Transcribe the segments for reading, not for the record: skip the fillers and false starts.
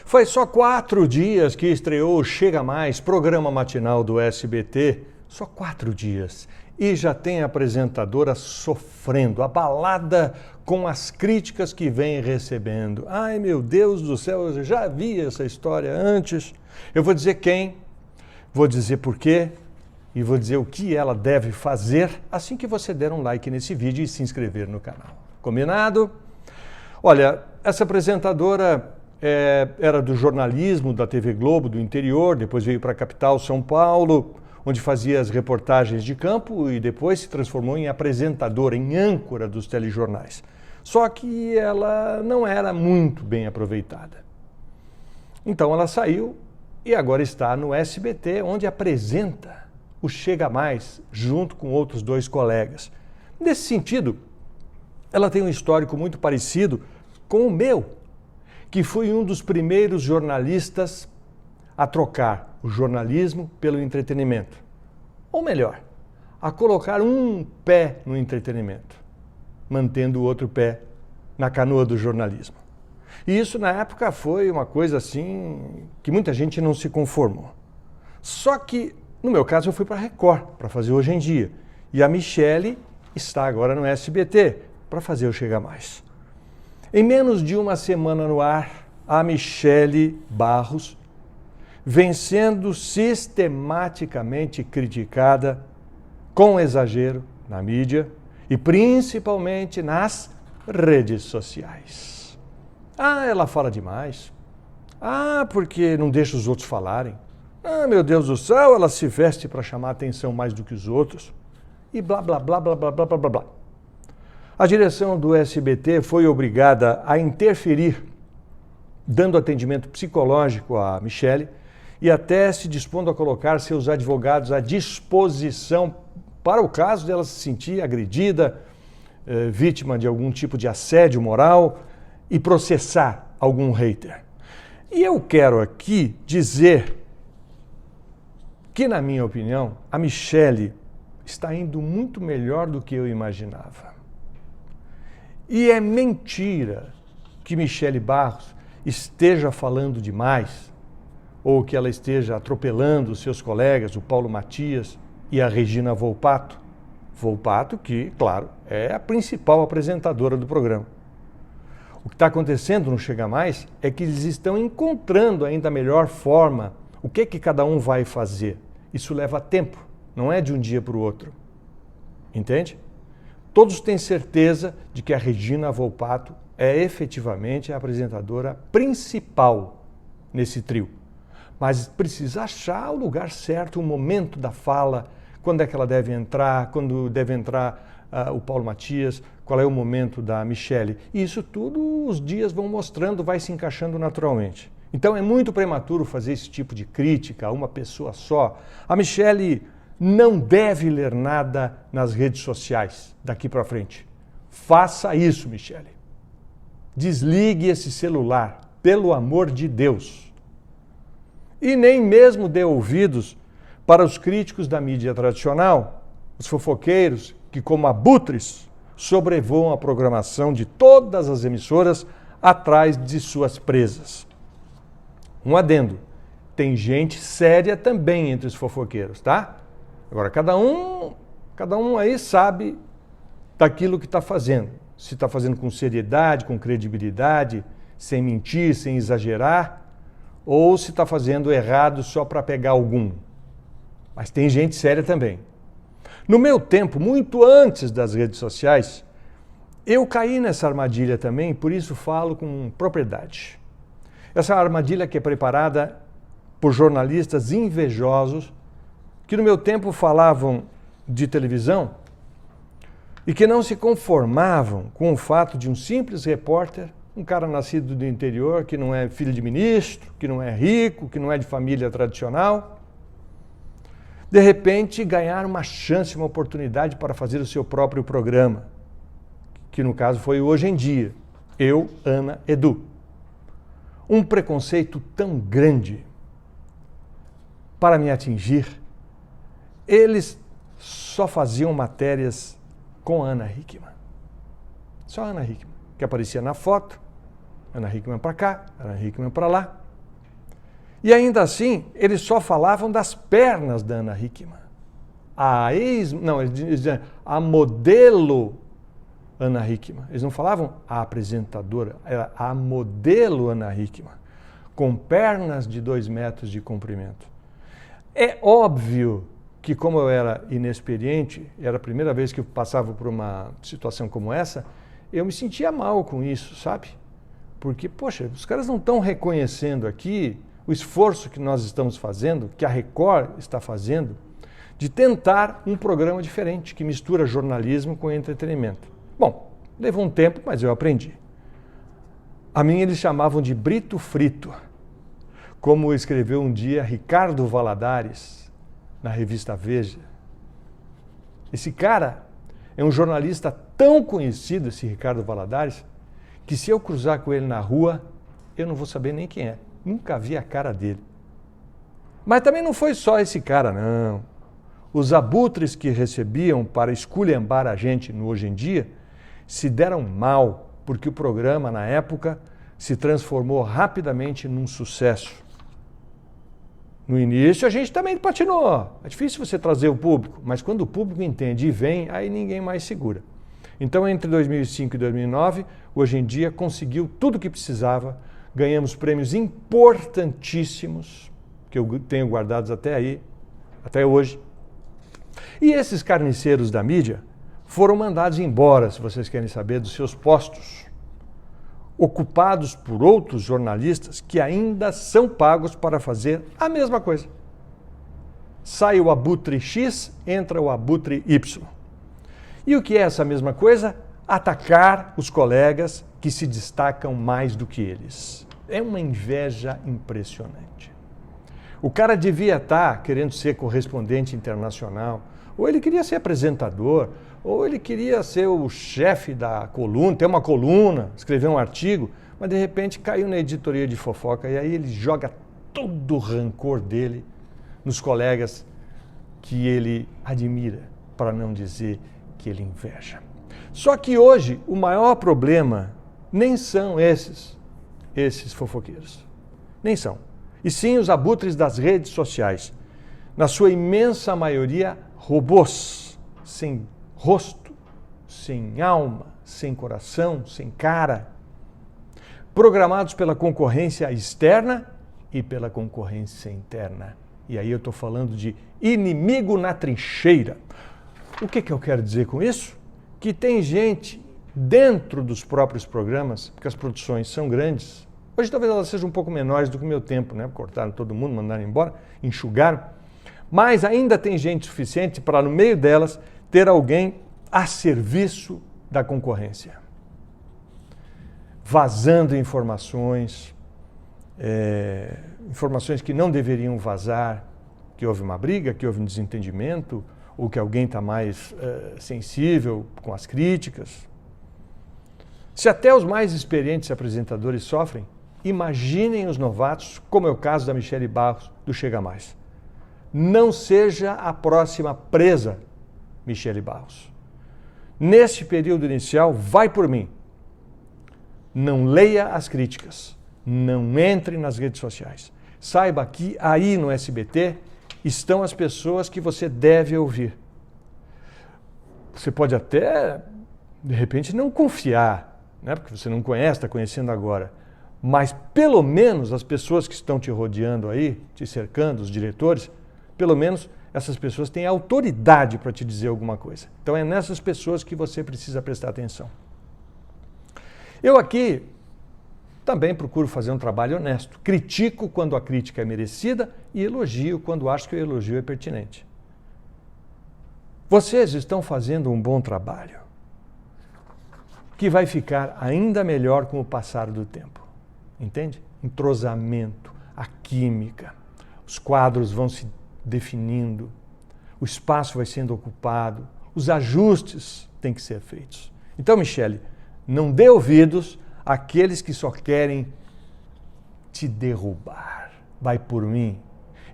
Faz só 4 dias que estreou o Chega Mais, programa matinal do SBT. Só 4 dias. E já tem apresentadora sofrendo, abalada com as críticas que vem recebendo. Ai, meu Deus do céu, eu já vi essa história antes. Eu vou dizer quem, vou dizer por quê e vou dizer o que ela deve fazer assim que você der um like nesse vídeo e se inscrever no canal. Combinado? Olha, essa apresentadora era do jornalismo da TV Globo do interior, depois veio para a capital, São Paulo, onde fazia as reportagens de campo e depois se transformou em apresentadora, em âncora dos telejornais. Só que ela não era muito bem aproveitada. Então ela saiu e agora está no SBT, onde apresenta o Chega Mais, junto com outros 2 colegas. Nesse sentido, ela tem um histórico muito parecido com o meu, que fui um dos primeiros jornalistas a trocar o jornalismo pelo entretenimento. Ou melhor, a colocar um pé no entretenimento, mantendo o outro pé na canoa do jornalismo. E isso na época foi uma coisa assim que muita gente não se conformou. Só que, no meu caso, eu fui para a Record para fazer Hoje em Dia. E a Michele está agora no SBT para fazer o Chega Mais. Em menos de uma semana no ar, a Michele Barros vem sendo sistematicamente criticada com exagero na mídia e principalmente nas redes sociais. Ah, ela fala demais. Ah, porque não deixa os outros falarem. Ah, meu Deus do céu, ela se veste para chamar atenção mais do que os outros. E blá, blá, blá, blá, blá, blá, blá, blá, blá. A direção do SBT foi obrigada a interferir, dando atendimento psicológico à Michele e até se dispondo a colocar seus advogados à disposição para o caso dela se sentir agredida, vítima de algum tipo de assédio moral e processar algum hater. E eu quero aqui dizer que, na minha opinião, a Michele está indo muito melhor do que eu imaginava. E é mentira que Michele Barros esteja falando demais ou que ela esteja atropelando os seus colegas, o Paulo Matias e a Regina Volpato. Volpato, que, claro, é a principal apresentadora do programa. O que está acontecendo no Chega Mais é que eles estão encontrando ainda a melhor forma, o que cada um vai fazer. Isso leva tempo, não é de um dia para o outro. Entende? Todos têm certeza de que a Regina Volpato é efetivamente a apresentadora principal nesse trio. Mas precisa achar o lugar certo, o momento da fala, quando é que ela deve entrar, quando deve entrar o Paulo Matias, qual é o momento da Michele. E isso tudo os dias vão mostrando, vai se encaixando naturalmente. Então é muito prematuro fazer esse tipo de crítica a uma pessoa só. A Michele não deve ler nada nas redes sociais daqui para frente. Faça isso, Michele. Desligue esse celular, pelo amor de Deus. E nem mesmo dê ouvidos para os críticos da mídia tradicional, os fofoqueiros que, como abutres, sobrevoam a programação de todas as emissoras atrás de suas presas. Um adendo, tem gente séria também entre os fofoqueiros, tá? Agora, cada um aí sabe daquilo que está fazendo. Se está fazendo com seriedade, com credibilidade, sem mentir, sem exagerar, ou se está fazendo errado só para pegar algum. Mas tem gente séria também. No meu tempo, muito antes das redes sociais, eu caí nessa armadilha também, por isso falo com propriedade. Essa armadilha que é preparada por jornalistas invejosos que no meu tempo falavam de televisão e que não se conformavam com o fato de um simples repórter, um cara nascido do interior, que não é filho de ministro, que não é rico, que não é de família tradicional, de repente ganhar uma chance, uma oportunidade para fazer o seu próprio programa, que no caso foi o Hoje em Dia, eu, Ana, Edu. Um preconceito tão grande para me atingir, eles só faziam matérias com Ana Hickman. Só Ana Hickman, que aparecia na foto, Ana Hickman para cá, Ana Hickman para lá. E ainda assim, eles só falavam das pernas da Ana Hickman. Eles diziam a modelo Ana Hickman. Eles não falavam a apresentadora, era a modelo Ana Hickman, com pernas de 2 metros de comprimento. É óbvio que, como eu era inexperiente, era a primeira vez que eu passava por uma situação como essa, eu me sentia mal com isso, sabe? Porque, poxa, os caras não estão reconhecendo aqui o esforço que nós estamos fazendo, que a Record está fazendo, de tentar um programa diferente, que mistura jornalismo com entretenimento. Bom, levou um tempo, mas eu aprendi. A mim eles chamavam de Brito Frito, como escreveu um dia Ricardo Valadares, na revista Veja. Esse cara é um jornalista tão conhecido, esse Ricardo Valadares, que se eu cruzar com ele na rua, eu não vou saber nem quem é. Nunca vi a cara dele. Mas também não foi só esse cara, não. Os abutres que recebiam para esculhambar a gente no Hoje em Dia se deram mal, porque o programa, na época, se transformou rapidamente num sucesso. No início, a gente também patinou. É difícil você trazer o público, mas quando o público entende e vem, aí ninguém mais segura. Então, entre 2005 e 2009, Hoje em Dia conseguiu tudo o que precisava, ganhamos prêmios importantíssimos, que eu tenho guardados até hoje. E esses carniceiros da mídia foram mandados embora, se vocês querem saber, dos seus postos, ocupados por outros jornalistas que ainda são pagos para fazer a mesma coisa. Sai o abutre X, entra o abutre Y. E o que é essa mesma coisa? Atacar os colegas que se destacam mais do que eles. É uma inveja impressionante. O cara devia estar querendo ser correspondente internacional, ou ele queria ser apresentador, ou ele queria ser o chefe da coluna, ter uma coluna, escrever um artigo, mas de repente caiu na editoria de fofoca e aí ele joga todo o rancor dele nos colegas que ele admira, para não dizer que ele inveja. Só que hoje o maior problema nem são esses fofoqueiros. Nem são. E sim os abutres das redes sociais. Na sua imensa maioria, robôs, sem rosto, sem alma, sem coração, sem cara. Programados pela concorrência externa e pela concorrência interna. E aí eu estou falando de inimigo na trincheira. O que eu quero dizer com isso? Que tem gente dentro dos próprios programas, porque as produções são grandes. Hoje talvez elas sejam um pouco menores do que o meu tempo, né? Cortaram todo mundo, mandaram embora, enxugaram. Mas ainda tem gente suficiente para, no meio delas, ter alguém a serviço da concorrência. Vazando informações, informações que não deveriam vazar, que houve uma briga, que houve um desentendimento, ou que alguém está mais sensível com as críticas. Se até os mais experientes apresentadores sofrem, imaginem os novatos, como é o caso da Michele Barros, do Chega Mais. Não seja a próxima presa, Michele Barros. Neste período inicial, vai por mim. Não leia as críticas, não entre nas redes sociais. Saiba que aí no SBT estão as pessoas que você deve ouvir. Você pode até, de repente, não confiar, né? Porque você não conhece, está conhecendo agora. Mas, pelo menos, as pessoas que estão te rodeando aí, te cercando, os diretores, pelo menos essas pessoas têm autoridade para te dizer alguma coisa. Então, é nessas pessoas que você precisa prestar atenção. Eu aqui também procuro fazer um trabalho honesto. Critico quando a crítica é merecida e elogio quando acho que o elogio é pertinente. Vocês estão fazendo um bom trabalho, que vai ficar ainda melhor com o passar do tempo. Entende? Entrosamento, a química, os quadros vão se definindo, o espaço vai sendo ocupado, os ajustes têm que ser feitos. Então, Michele, não dê ouvidos àqueles que só querem te derrubar. Vai por mim.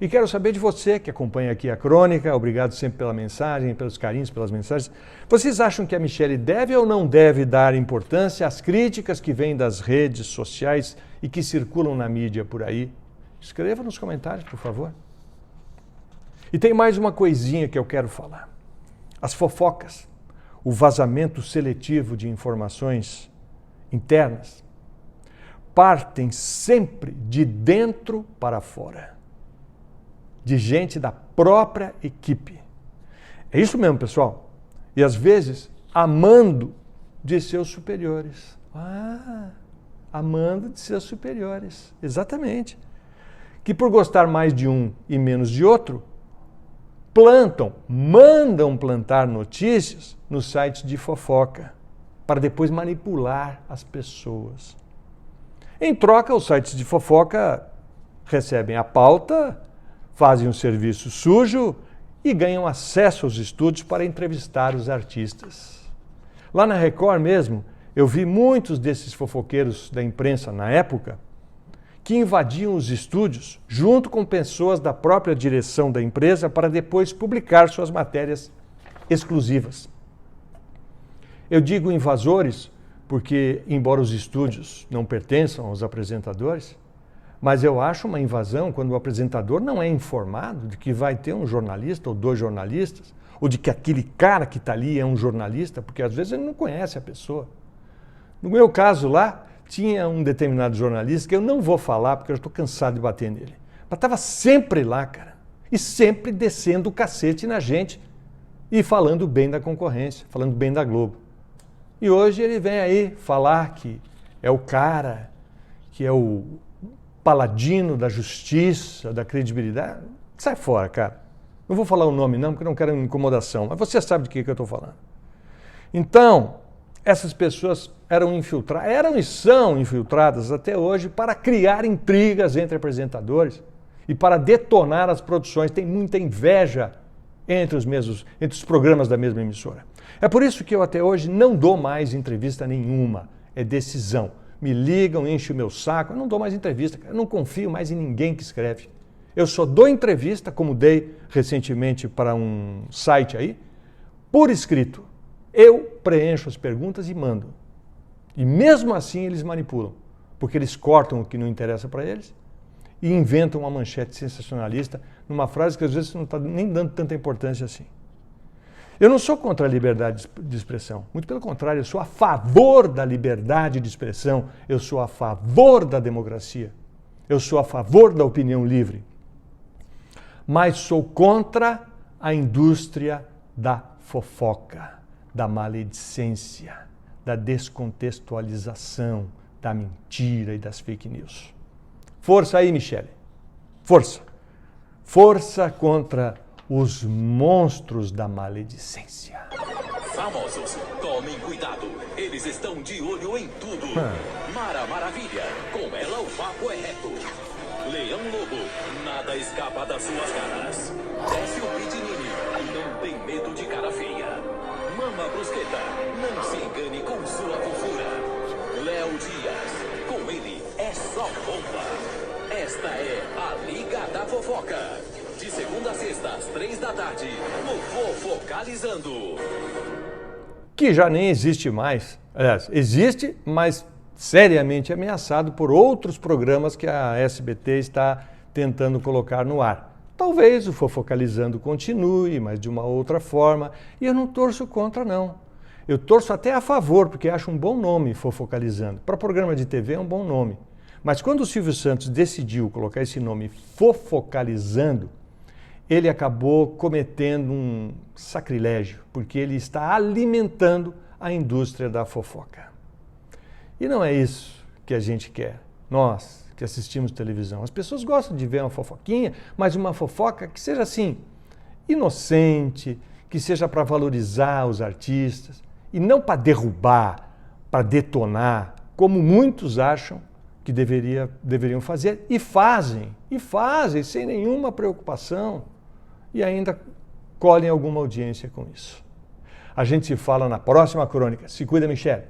E quero saber de você que acompanha aqui a Crônica, obrigado sempre pela mensagem, pelos carinhos, pelas mensagens. Vocês acham que a Michele deve ou não deve dar importância às críticas que vêm das redes sociais e que circulam na mídia por aí? Escreva nos comentários, por favor. E tem mais uma coisinha que eu quero falar. As fofocas, o vazamento seletivo de informações internas, partem sempre de dentro para fora, de gente da própria equipe. É isso mesmo, pessoal. E às vezes, amando de seus superiores. Amando de seus superiores. Exatamente. Que por gostar mais de um e menos de outro, mandam plantar notícias nos sites de fofoca, para depois manipular as pessoas. Em troca, os sites de fofoca recebem a pauta, fazem um serviço sujo e ganham acesso aos estúdios para entrevistar os artistas. Lá na Record mesmo, eu vi muitos desses fofoqueiros da imprensa na época que invadiam os estúdios junto com pessoas da própria direção da empresa para depois publicar suas matérias exclusivas. Eu digo invasores porque, embora os estúdios não pertençam aos apresentadores, mas eu acho uma invasão quando o apresentador não é informado de que vai ter um jornalista ou 2 jornalistas, ou de que aquele cara que está ali é um jornalista, porque às vezes ele não conhece a pessoa. No meu caso lá, tinha um determinado jornalista que eu não vou falar porque eu estou cansado de bater nele. Mas estava sempre lá, cara. E sempre descendo o cacete na gente e falando bem da concorrência, falando bem da Globo. E hoje ele vem aí falar que é o cara, que é o paladino da justiça, da credibilidade. Sai fora, cara. Não vou falar o nome não, porque eu não quero incomodação. Mas você sabe de que eu estou falando. Então, essas pessoas eram e são infiltradas até hoje para criar intrigas entre apresentadores e para detonar as produções. Tem muita inveja entre os programas da mesma emissora. É por isso que eu até hoje não dou mais entrevista nenhuma. É decisão. Me ligam, enchem o meu saco, eu não dou mais entrevista. Eu não confio mais em ninguém que escreve. Eu só dou entrevista, como dei recentemente para um site aí, por escrito. Eu preencho as perguntas e mando. E mesmo assim eles manipulam, porque eles cortam o que não interessa para eles e inventam uma manchete sensacionalista numa frase que às vezes não está nem dando tanta importância assim. Eu não sou contra a liberdade de expressão, muito pelo contrário, eu sou a favor da liberdade de expressão, eu sou a favor da democracia, eu sou a favor da opinião livre, mas sou contra a indústria da fofoca, da maledicência, da descontextualização, da mentira e das fake news. Força aí, Michele. Força. Força contra os monstros da maledicência. Famosos, tomem cuidado. Eles estão de olho em tudo. Mara Maravilha, com ela o papo é reto. Leão Lobo, nada escapa das suas garras. Décio Pitinini, não tem medo de cara feia. Mama Brusqueta, não se engane com sua fofura. Léo Dias, com ele é só bomba. Esta é a Liga da Fofoca. De segunda a sexta, às 3 da tarde, no Fofocalizando. Que já nem existe mais. Aliás, existe, mas seriamente ameaçado por outros programas que a SBT está tentando colocar no ar. Talvez o Fofocalizando continue, mas de uma outra forma. E eu não torço contra, não. Eu torço até a favor, porque acho um bom nome Fofocalizando. Para programa de TV é um bom nome. Mas quando o Silvio Santos decidiu colocar esse nome Fofocalizando, ele acabou cometendo um sacrilégio, porque ele está alimentando a indústria da fofoca. E não é isso que a gente quer, nós que assistimos televisão. As pessoas gostam de ver uma fofoquinha, mas uma fofoca que seja assim, inocente, que seja para valorizar os artistas, e não para derrubar, para detonar, como muitos acham que deveriam fazer, e fazem sem nenhuma preocupação, e ainda colhem alguma audiência com isso. A gente se fala na próxima crônica. Se cuida, Michele.